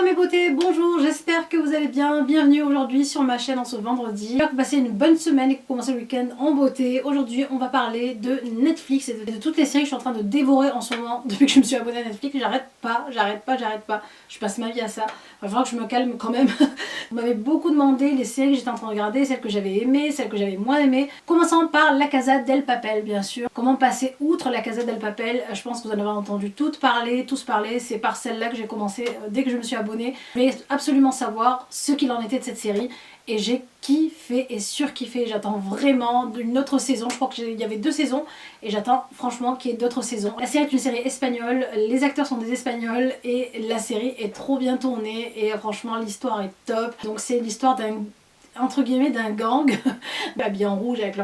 mes beautés, bonjour, j'espère que vous allez bien. Bienvenue aujourd'hui sur ma chaîne en ce vendredi. J'espère que vous passez une bonne semaine et que vous commencez le week-end en beauté. Aujourd'hui, on va parler de Netflix et de toutes les séries que je suis en train de dévorer en ce moment depuis que je me suis abonnée à Netflix. J'arrête pas. Je passe ma vie à ça. Il va falloir que je me calme quand même. Vous m'avez beaucoup demandé les séries que j'étais en train de regarder, celles que j'avais aimées, celles que j'avais moins aimées. Commençons par La Casa del Papel, bien sûr. Comment passer outre La Casa del Papel? Je pense que vous en avez entendu tous parler. C'est par celle-là que j'ai commencé dès que je me suis abonnée. Je voulais absolument savoir ce qu'il en était de cette série. Et j'ai kiffé et surkiffé. J'attends vraiment une autre saison. Je crois qu'il y avait 2 saisons. Et j'attends franchement qu'il y ait d'autres saisons. La série est une série espagnole. Les acteurs sont des Espagnols. Et la série est trop bien tournée. Et franchement, l'histoire est top. Donc c'est l'histoire entre guillemets d'un gang habillés en rouge avec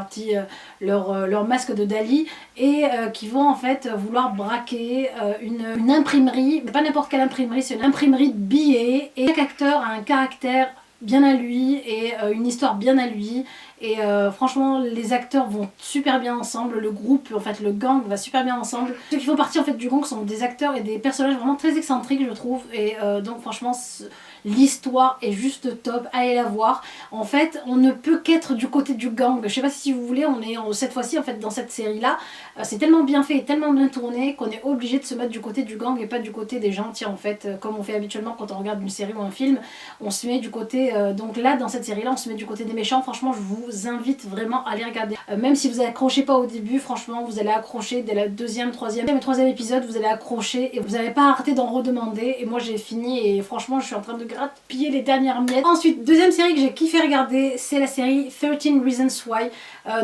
leur masque de Dali et qui vont en fait vouloir braquer une imprimerie, mais pas n'importe quelle imprimerie, c'est une imprimerie de billets et chaque acteur a un caractère bien à lui et une histoire bien à lui et franchement les acteurs vont super bien ensemble, le groupe, en fait le gang va super bien ensemble. Ceux qui font partie en fait du gang sont des acteurs et des personnages vraiment très excentriques je trouve et donc franchement l'histoire est juste top, allez la voir. En fait on ne peut qu'être du côté du gang, je sais pas si vous voulez, on est cette fois-ci en fait dans cette série là, c'est tellement bien fait et tellement bien tourné qu'on est obligé de se mettre du côté du gang et pas du côté des gentils en fait, comme on fait habituellement quand on regarde une série ou un film, on se met du côté, donc là dans cette série là on se met du côté des méchants. Franchement je vous invite vraiment à les regarder, même si vous accrochez pas au début, franchement vous allez accrocher dès la deuxième, troisième épisode, vous allez accrocher et vous n'allez pas arrêter d'en redemander et moi j'ai fini et franchement je suis en train de grappiller les dernières miettes. Ensuite, deuxième série que j'ai kiffé regarder, c'est la série 13 Reasons Why.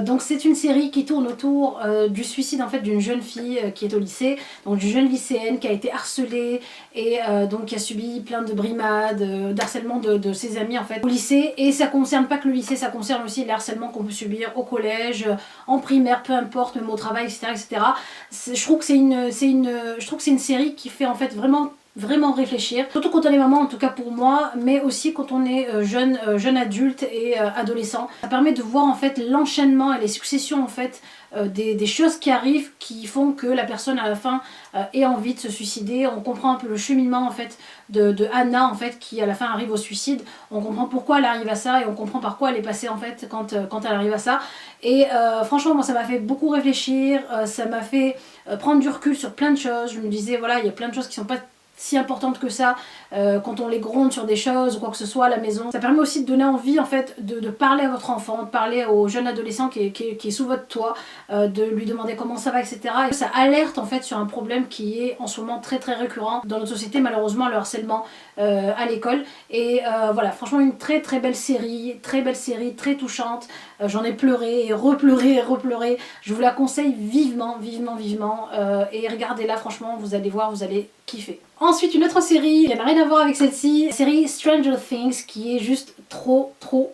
Donc c'est une série qui tourne autour du suicide en fait d'une jeune fille qui est au lycée, donc d'une jeune lycéenne qui a été harcelée et donc qui a subi plein de brimades, d'harcèlement de ses amis en fait au lycée, et ça concerne pas que le lycée, ça concerne aussi les harcèlements qu'on peut subir au collège, en primaire, peu importe, même au travail, etc. Je trouve que c'est une série qui fait en fait vraiment réfléchir, surtout quand on est maman, en tout cas pour moi, mais aussi quand on est jeune adulte et adolescent. Ça permet de voir en fait l'enchaînement et les successions en fait des choses qui arrivent qui font que la personne à la fin ait envie de se suicider. On comprend un peu le cheminement en fait de Anna en fait qui à la fin arrive au suicide. On comprend pourquoi elle arrive à ça et on comprend par quoi elle est passée en fait quand elle arrive à ça. Et franchement moi ça m'a fait beaucoup réfléchir, ça m'a fait prendre du recul sur plein de choses. Je me disais voilà, il y a plein de choses qui sont pas si importante que ça quand on les gronde sur des choses ou quoi que ce soit à la maison. Ça permet aussi de donner envie en fait de parler à votre enfant, de parler au jeune adolescent qui est sous votre toit, de lui demander comment ça va, etc. Et ça alerte en fait sur un problème qui est en ce moment très récurrent dans notre société, malheureusement le harcèlement à l'école. Et voilà, franchement une très belle série, très touchante. J'en ai pleuré et repleuré. Je vous la conseille vivement et regardez-la, franchement vous allez voir, vous allez kiffer. Ensuite une autre série, il n'y a rien à voir avec celle-ci, la série Stranger Things, qui est juste trop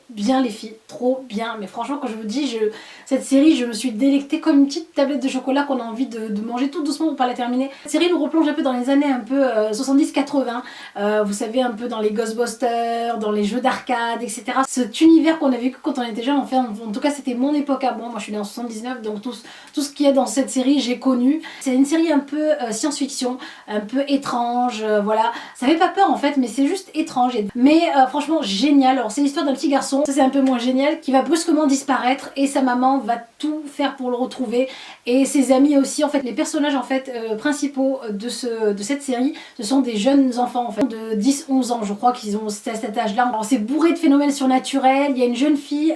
bien les filles, trop bien. Mais franchement quand je vous dis, cette série je me suis délectée comme une petite tablette de chocolat qu'on a envie de manger tout doucement pour pas la terminer. Cette série nous replonge un peu dans les années un peu 70-80, vous savez, un peu dans les Ghostbusters, dans les jeux d'arcade, etc. Cet univers qu'on a vécu quand on était jeune, en fait, en tout cas c'était mon époque à moi je suis née en 79, donc tout ce qu'il y a dans cette série j'ai connu. C'est une série un peu science-fiction, un peu étrange, voilà, ça fait pas peur en fait mais c'est juste étrange, mais franchement génial. Alors c'est l'histoire d'un petit garçon, ça c'est un peu moins génial, qui va brusquement disparaître et sa maman va tout faire pour le retrouver, et ses amis aussi. En fait les personnages en fait principaux de cette série, ce sont des jeunes enfants en fait de 10-11 ans je crois qu'ils ont cet âge là. Alors c'est bourré de phénomènes surnaturels. Il y a une jeune fille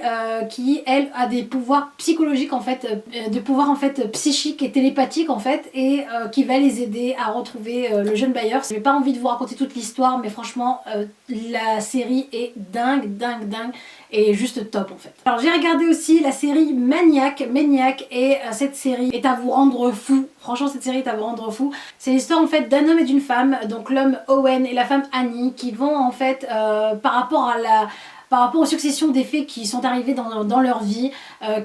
qui elle a des pouvoirs psychologiques en fait, des pouvoirs en fait psychiques et télépathiques en fait, et qui va les aider à retrouver le jeune Byers. J'ai pas envie de vous raconter toute l'histoire mais franchement la série est dingue et juste top en fait. Alors j'ai regardé aussi la série Maniac et cette série est à vous rendre fou. Franchement cette série est à vous rendre fou. C'est l'histoire en fait d'un homme et d'une femme, donc l'homme Owen et la femme Annie, qui vont en fait par rapport par rapport aux successions d'effets qui sont arrivés dans leur vie,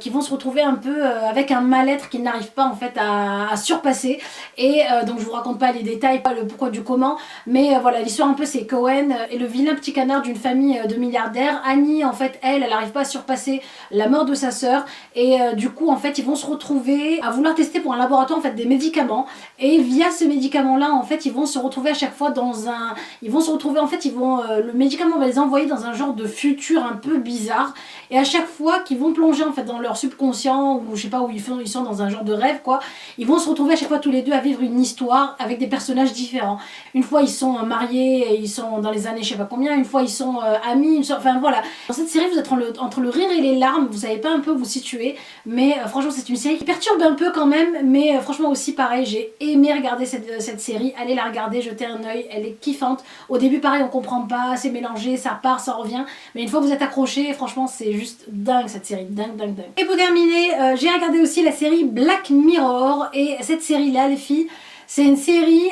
qui vont se retrouver un peu avec un mal-être qu'ils n'arrivent pas en fait à surpasser. Et donc je vous raconte pas les détails, pas le pourquoi du comment, mais voilà, l'histoire un peu c'est Cohen est le vilain petit canard d'une famille de milliardaires. Annie en fait elle n'arrive pas à surpasser la mort de sa sœur, et du coup en fait ils vont se retrouver à vouloir tester pour un laboratoire en fait des médicaments, et via ce médicament là en fait ils vont se retrouver à chaque fois dans un... Ils vont se retrouver en fait, le médicament va les envoyer dans un genre de futur un peu bizarre, et à chaque fois qu'ils vont plonger en fait dans leur subconscient, ou je sais pas où ils sont dans un genre de rêve quoi, ils vont se retrouver à chaque fois tous les deux à vivre une histoire avec des personnages différents. Une fois ils sont mariés et ils sont dans les années je sais pas combien, une fois ils sont amis, enfin voilà. Dans cette série vous êtes entre le rire et les larmes, vous savez pas un peu vous situer, mais franchement c'est une série qui perturbe un peu quand même, mais franchement aussi pareil, j'ai aimé regarder cette série. Allez la regarder, jetez un oeil, elle est kiffante. Au début pareil on comprend pas, c'est mélangé, ça part, ça revient, mais une fois que vous êtes accroché, franchement c'est juste dingue cette série, dingue. Et pour terminer, j'ai regardé aussi la série Black Mirror, et cette série là les filles, c'est une série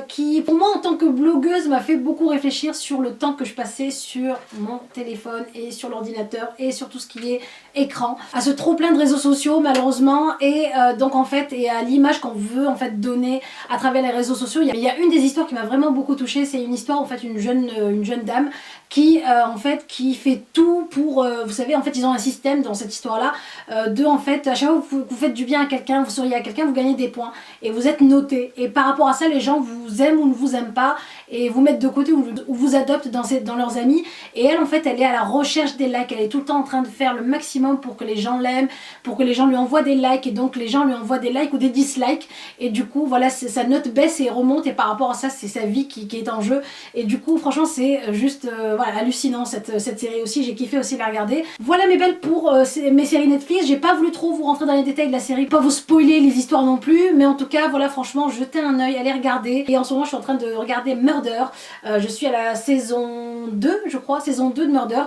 qui, pour moi en tant que blogueuse, m'a fait beaucoup réfléchir sur le temps que je passais sur mon téléphone et sur l'ordinateur et sur tout ce qui est écran, à ce trop plein de réseaux sociaux malheureusement, et donc en fait, et à l'image qu'on veut en fait donner à travers les réseaux sociaux. Il y a une des histoires qui m'a vraiment beaucoup touchée, c'est une histoire en fait une jeune dame qui en fait qui fait tout pour, vous savez en fait ils ont un système dans cette histoire là de en fait à chaque fois que vous faites du bien à quelqu'un, vous souriez à quelqu'un, vous gagnez des points et vous êtes noté, et par rapport à ça les gens vous aiment ou ne vous aiment pas et vous mettent de côté ou vous adoptent dans leurs amis. Et elle en fait elle est à la recherche des likes, elle est tout le temps en train de faire le maximum pour que les gens l'aiment, pour que les gens lui envoient des likes, et donc les gens lui envoient des likes ou des dislikes, et du coup voilà sa note baisse et remonte, et par rapport à ça c'est sa vie qui est en jeu, et du coup franchement c'est juste voilà, hallucinant cette série aussi, j'ai kiffé aussi la regarder. Voilà mes belles pour mes séries Netflix, j'ai pas voulu trop vous rentrer dans les détails de la série, pas vous spoiler les histoires non plus, mais en tout cas voilà franchement jetez un oeil, allez regarder. Et en ce moment je suis en train de regarder Murder, je suis à la saison 2 je crois, saison 2 de Murder,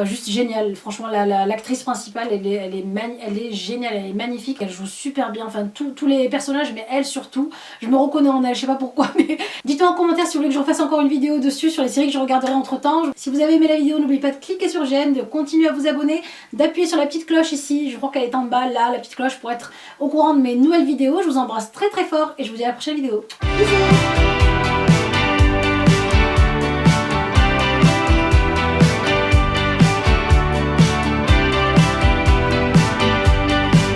juste génial, franchement l'actrice principale elle est géniale, elle est magnifique, elle joue super bien, enfin tous les personnages, mais elle surtout, je me reconnais en elle, je sais pas pourquoi, mais dites-moi en commentaire si vous voulez que je refasse encore une vidéo dessus sur les séries que je regarderai entre temps. Si vous avez aimé la vidéo, n'oubliez pas de cliquer sur j'aime, de continuer à vous abonner, d'appuyer sur la petite cloche ici, je crois qu'elle est en bas là, la petite cloche, pour être au courant de mes nouvelles vidéos. Je vous embrasse très fort et je vous dis à la prochaine vidéo. Bisous.